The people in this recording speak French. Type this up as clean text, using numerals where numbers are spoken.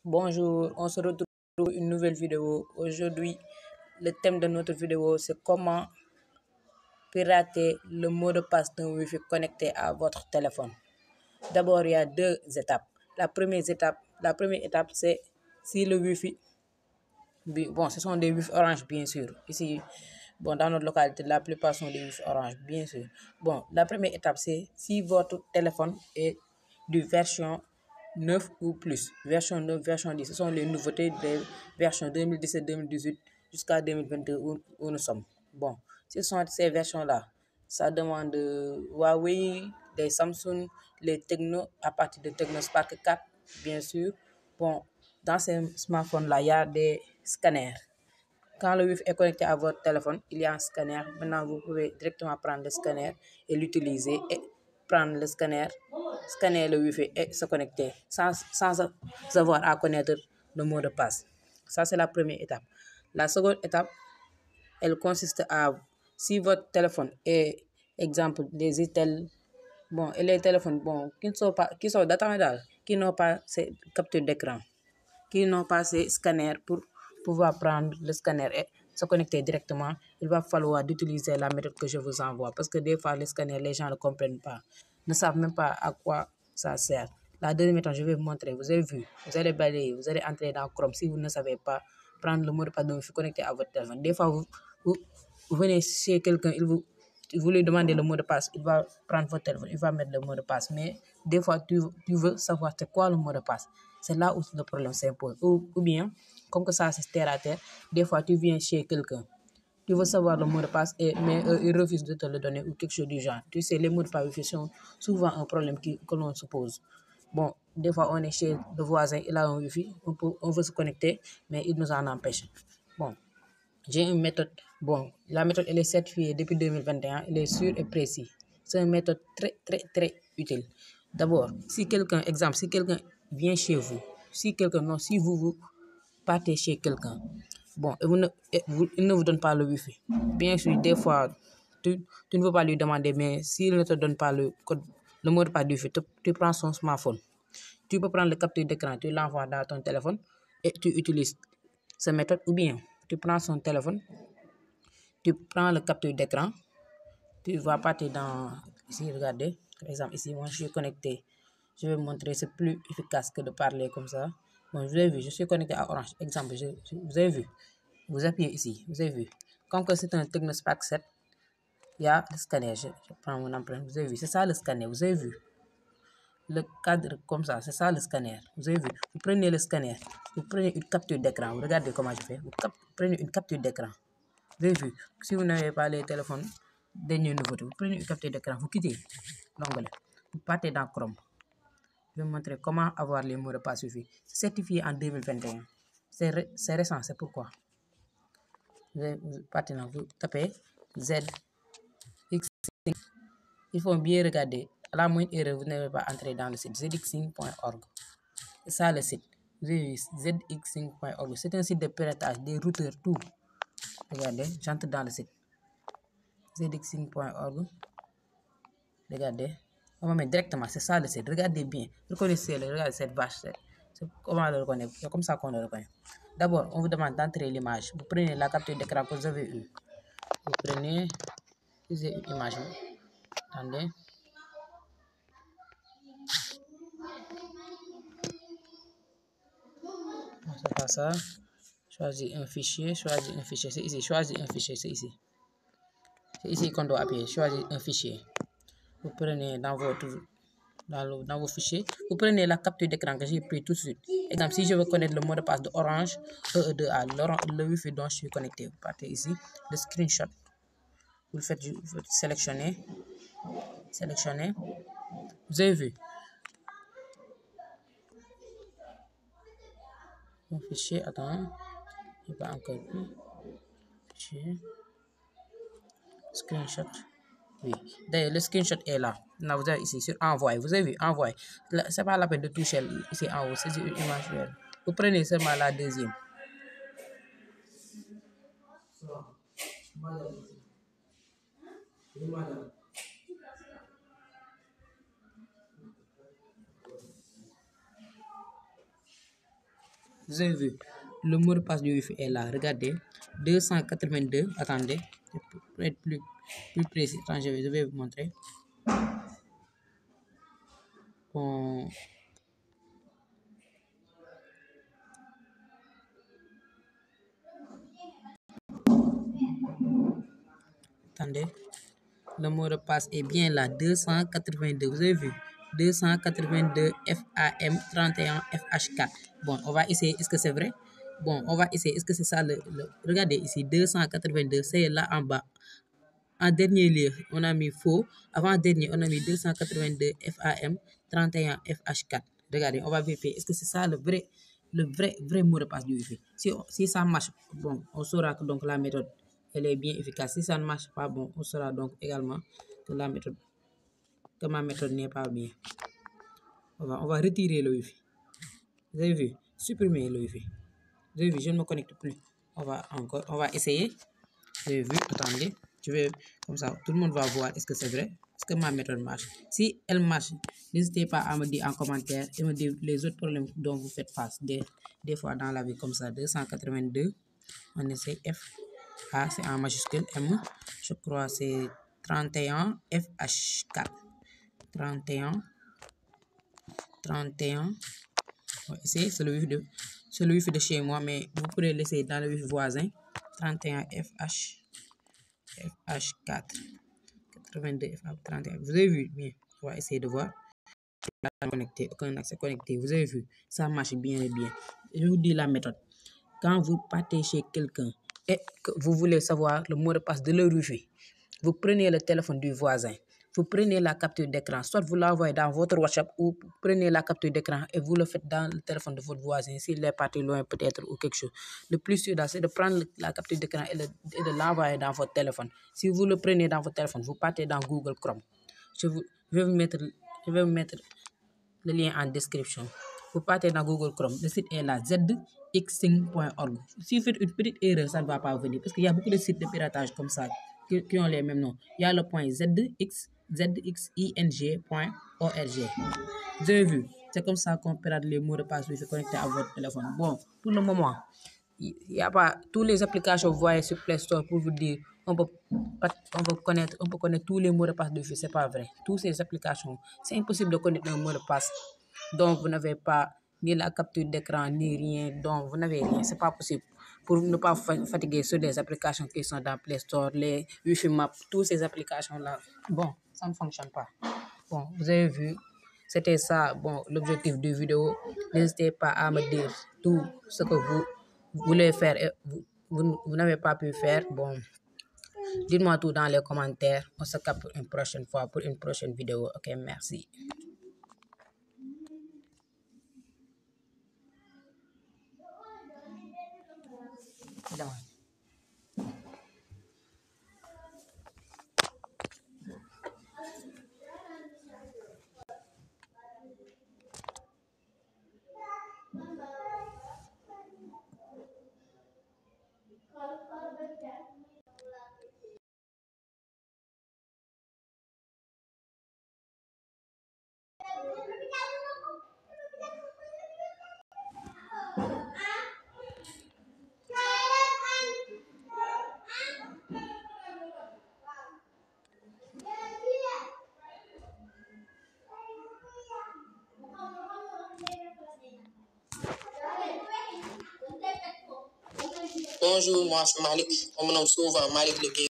Bonjour, on se retrouve pour une nouvelle vidéo. Aujourd'hui, le thème de notre vidéo, c'est comment pirater le mot de passe d'un Wi-Fi connecté à votre téléphone. D'abord, il y a deux étapes. La première étape, c'est si le Wi-Fi, bon, ce sont des Wi-Fi orange, bien sûr. Ici, bon, dans notre localité, la plupart sont des Wi-Fi orange, bien sûr. Bon, la première étape, c'est si votre téléphone est de version 9 ou plus. Version 9, version 10, ce sont les nouveautés des versions 2017-2018 jusqu'à 2022 où nous sommes. Bon, ce sont ces versions-là. Ça demande Huawei, des Samsung, les Tecno, à partir de Tecno Spark 4, bien sûr. Bon, dans ces smartphones-là, il y a des scanners. Quand le Wi-Fi est connecté à votre téléphone, il y a un scanner. Maintenant, vous pouvez directement prendre le scanner et l'utiliser et prendre le scanner, scanner le Wi-Fi et se connecter sans avoir à connaître le mot de passe. Ça, c'est la première étape. La seconde étape, elle consiste à, si votre téléphone est, exemple, des Itel, bon, et les téléphones, bon, qui sont d'attendre, qui n'ont pas ces captures d'écran, qui n'ont pas ces scanners pour pouvoir prendre le scanner et se connecter directement, il va falloir d'utiliser la méthode que je vous envoie. Parce que des fois, les scanners, les gens ne comprennent pas, ne savent même pas à quoi ça sert. La deuxième méthode, je vais vous montrer. Vous avez vu, vous allez balayer, vous allez entrer dans Chrome. Si vous ne savez pas prendre le mot de passe, donc il faut connecter à votre téléphone. Des fois, vous venez chez quelqu'un, vous lui demandez le mot de passe, il va prendre votre téléphone, il va mettre le mot de passe. Mais des fois, tu veux savoir c'est quoi le mot de passe. C'est là où le problème s'impose. Ou bien, comme que ça c'est terre à terre, des fois tu viens chez quelqu'un, tu veux savoir le mot de passe, mais il refuse de te le donner ou quelque chose du genre. Tu sais, les mots de passe sont souvent un problème que l'on se pose. Bon, des fois on est chez le voisin, il a un Wi-Fi, on veut se connecter, mais il nous en empêche. Bon, j'ai une méthode. Bon, la méthode, elle est certifiée depuis 2021. Elle est sûre et précise. C'est une méthode très, très, très utile. D'abord, si quelqu'un, exemple, si quelqu'un vient chez vous, si vous partez chez quelqu'un, bon, il ne vous donne pas le Wi-Fi. Bien sûr, des fois, tu ne veux pas lui demander, mais s'il ne te donne pas le code, le mot de passe du Wi-Fi, tu prends son smartphone. Tu peux prendre le capture d'écran, tu l'envoies dans ton téléphone et tu utilises cette méthode. Ou bien, tu prends son téléphone, tu prends le capture d'écran, tu vas partir dans, ici, regardez, par exemple, ici, moi, je suis connecté. Je vais vous montrer, c'est plus efficace que de parler comme ça. Bon, vous avez vu, je suis connecté à Orange. Exemple, vous avez vu, vous appuyez ici, vous avez vu. Comme que c'est un Technospark 7, il y a le scanner. Je prends mon empreinte, vous avez vu, c'est ça le scanner, vous avez vu. Le cadre comme ça, c'est ça le scanner. Vous avez vu, vous prenez le scanner, vous prenez une capture d'écran, vous regardez comment je fais, vous prenez une capture d'écran. Vous avez vu, si vous n'avez pas les téléphones dernière nouveauté, vous prenez une capture d'écran, vous quittez l'onglet, vous partez dans Chrome. Je vais vous montrer comment avoir les mots de passe Wi-Fi. C'est certifié en 2021. C'est récent, c'est pourquoi. Vous partez dans, vous tapez ZX. Il faut bien regarder. À la moindre erreur, vous n'avez pas entré dans le site zxsync.org. C'est ça le site. zxsync.org. C'est un site de piratage, des routeurs, tout. Regardez, j'entre dans le site. zxsync.org. Regardez. On va mettre directement, c'est ça le site. Regardez bien. Reconnaissez-le, regardez cette vache. C'est comment le reconnaître. C'est comme ça qu'on le reconnaît. D'abord, on vous demande d'entrer l'image. Vous prenez la capture d'écran que vous avez eue. Vous prenez une image. Attendez. C'est pas ça. Choisir un fichier. C'est ici. Choisir un fichier, c'est ici. C'est ici qu'on doit appuyer. Choisir un fichier. Vous prenez dans vos fichiers, vous prenez la capture d'écran que j'ai pris tout de suite. Exemple, si je veux connaître le mot de passe de Orange, EE2A, le Wi-Fi dont je suis connecté, vous partez ici, le screenshot. Vous sélectionnez. Vous avez vu. Mon fichier, attends, je n'ai pas encore vu. Fichier. Screenshot. Oui. D'ailleurs, le screenshot est là. Là, vous avez ici sur envoyer. Vous avez vu, envoyer. C'est pas la peine de toucher ici en haut. C'est une image réelle. Vous prenez seulement la deuxième. Vous avez vu, le mot de passe du Wi-Fi est là. Regardez, 282. Attendez, pour être plus précis. Attendez, je vais vous montrer. Bon. Attendez, le mot de passe est bien là, 282. Vous avez vu, 282 FAM 31 FH4. Bon, on va essayer. Est-ce que c'est vrai? Bon, on va essayer. Est-ce que c'est ça Regardez ici, 282, c'est là en bas. En dernier lieu, on a mis faux. Avant-dernier, on a mis 282 FAM 31 FH4. Regardez, on va vérifier. Est-ce que c'est ça le vrai mot de passe du Wi-Fi? Si ça marche, bon, on saura que donc la méthode, elle est bien efficace. Si ça ne marche pas, bon, on saura donc également que ma méthode n'est pas bien. On va retirer le Wi-Fi. Vous avez vu? Supprimer le Wi-Fi. Vous avez vu? Je ne me connecte plus. On va essayer. Vous avez vu? Attendez. Je vais, comme ça, tout le monde va voir est-ce que c'est vrai, est-ce que ma méthode marche. Si elle marche, n'hésitez pas à me dire en commentaire et me dire les autres problèmes dont vous faites face des fois dans la vie comme ça. 282, on essaie F, A c'est en majuscule, M, je crois c'est 31, FH4, 31, on va essayer, c'est le wifi de chez moi, mais vous pourrez l'essayer dans le wifi voisin, 31 FH4, 82 FH31. Vous avez vu bien, on va essayer de voir. Connecté, aucun accès connecté. Vous avez vu, ça marche bien et bien. Je vous dis la méthode. Quand vous partez chez quelqu'un et que vous voulez savoir le mot de passe de leur Wi-Fi, vous prenez le téléphone du voisin, vous prenez la capture d'écran, soit vous l'envoyez dans votre WhatsApp ou prenez la capture d'écran et vous le faites dans le téléphone de votre voisin s'il est parti loin peut-être ou quelque chose. Le plus sûr, c'est de prendre la capture d'écran et de l'envoyer dans votre téléphone. Si vous le prenez dans votre téléphone, vous partez dans Google Chrome. Je vais vous mettre le lien en description. Vous partez dans Google Chrome. Le site est là, zxsing.org. Si vous faites une petite erreur, ça ne va pas venir. Parce qu'il y a beaucoup de sites de piratage comme ça qui ont les mêmes noms. Il y a le point zxing.org. Vous avez vu? C'est comme ça qu'on pirate les mots de passe Wi-Fi connectés à votre téléphone. Bon, pour le moment, il n'y a pas toutes les applications vous voyez sur Play Store pour vous dire on peut connaître tous les mots de passe de Wi-Fi. C'est pas vrai. Toutes ces applications, c'est impossible de connaître un mot de passe dont vous n'avez pas ni la capture d'écran ni rien, donc vous n'avez rien. C'est pas possible. Pour ne pas fatiguer sur les applications qui sont dans Play Store, les Wi-Fi Map, toutes ces applications-là, bon, ça ne fonctionne pas. Bon, vous avez vu, c'était ça, bon, l'objectif de vidéo. N'hésitez pas à me dire tout ce que vous voulez faire et vous n'avez pas pu faire. Bon, dites-moi tout dans les commentaires. On se capte une prochaine fois pour une prochaine vidéo. Ok, merci. Bonjour, moi c'est Malik. On me nomme souvent Malik le